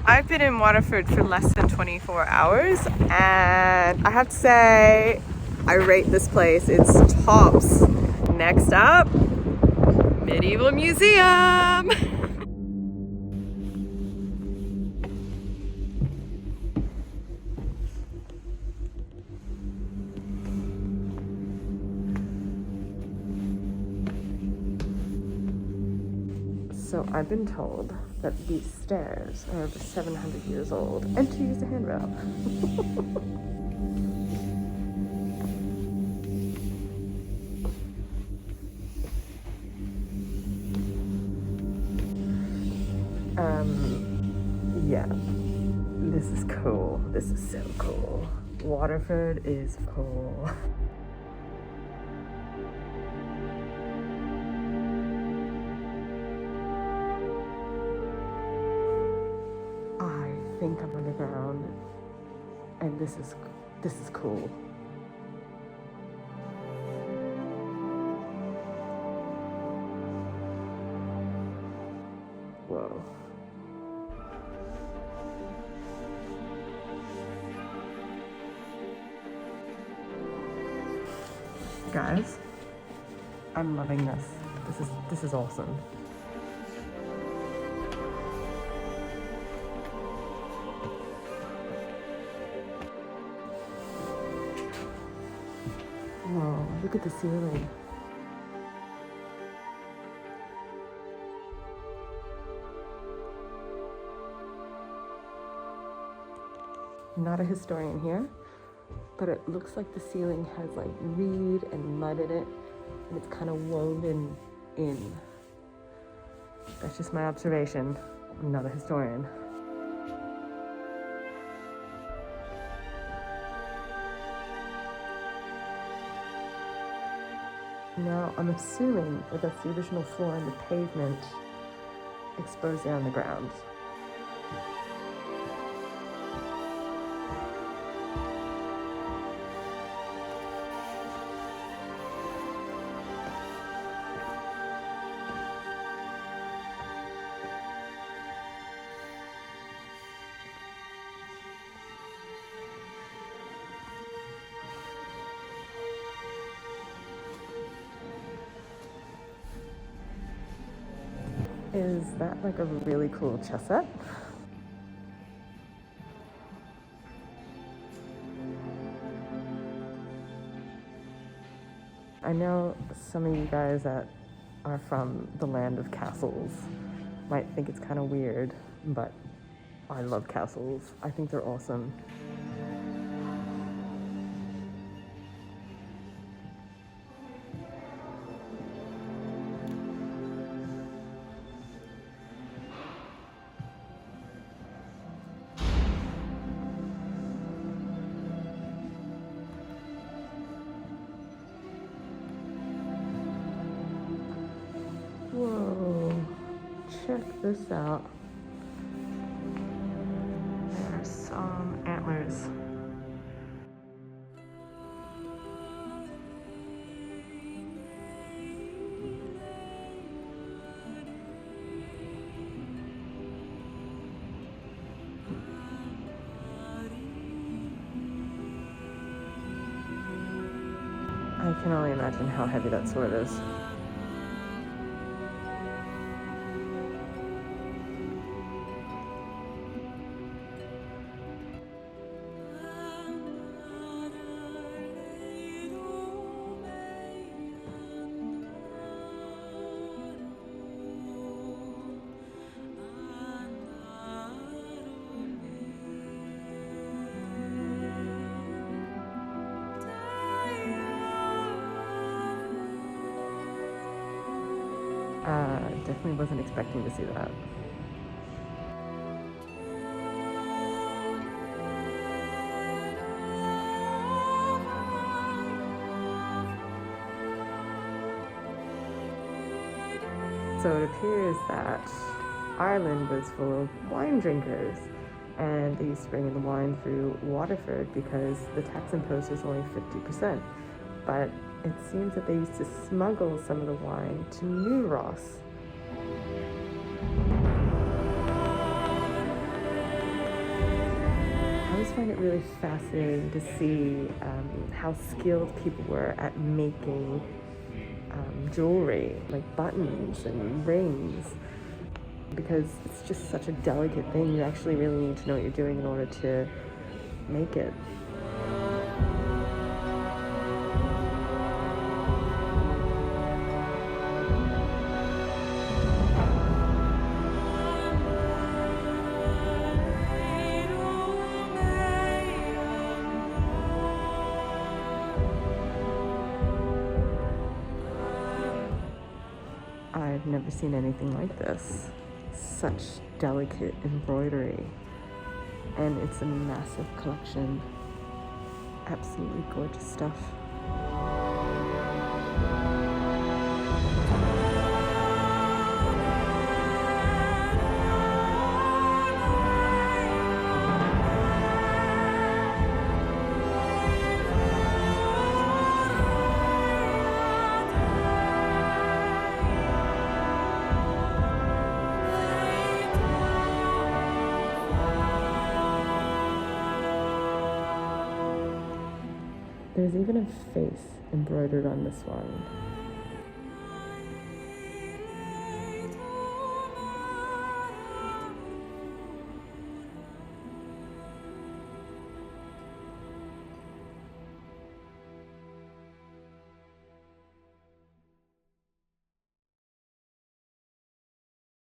I've been in Waterford for less than 24 hours and I have to say I rate this place. It's tops. Next up, Medieval Museum. So I've been told that these stairs are over 700 years old and to use a handrail. Yeah, this is cool. This is so cool. Waterford is cool. I think I'm underground, and this is cool. Whoa. Guys, I'm loving this. This is awesome. Whoa, look at the ceiling. I'm not a historian here, but it looks like the ceiling has like reed and mud in it, and it's kind of woven in. That's just my observation. I'm not a historian. Now, I'm assuming that that's the original floor and the pavement exposed there on the ground. Is that like a really cool chess set? I know some of you guys that are from the land of castles might think it's kind of weird, but I love castles. I think they're awesome. Whoa, check this out. There's some antlers. I can only imagine how heavy that sword is. Definitely wasn't expecting to see that. So it appears that Ireland was full of wine drinkers, and they used to bring in the wine through Waterford because the tax imposed was only 50%. But it seems that they used to smuggle some of the wine to New Ross. find it really fascinating to see how skilled people were at making jewelry, like buttons and rings, because it's just such a delicate thing. You actually really need to know what you're doing in order to make it. I've never seen anything like this. Such delicate embroidery. And it's a massive collection. Absolutely gorgeous stuff. There's even a face embroidered on this one.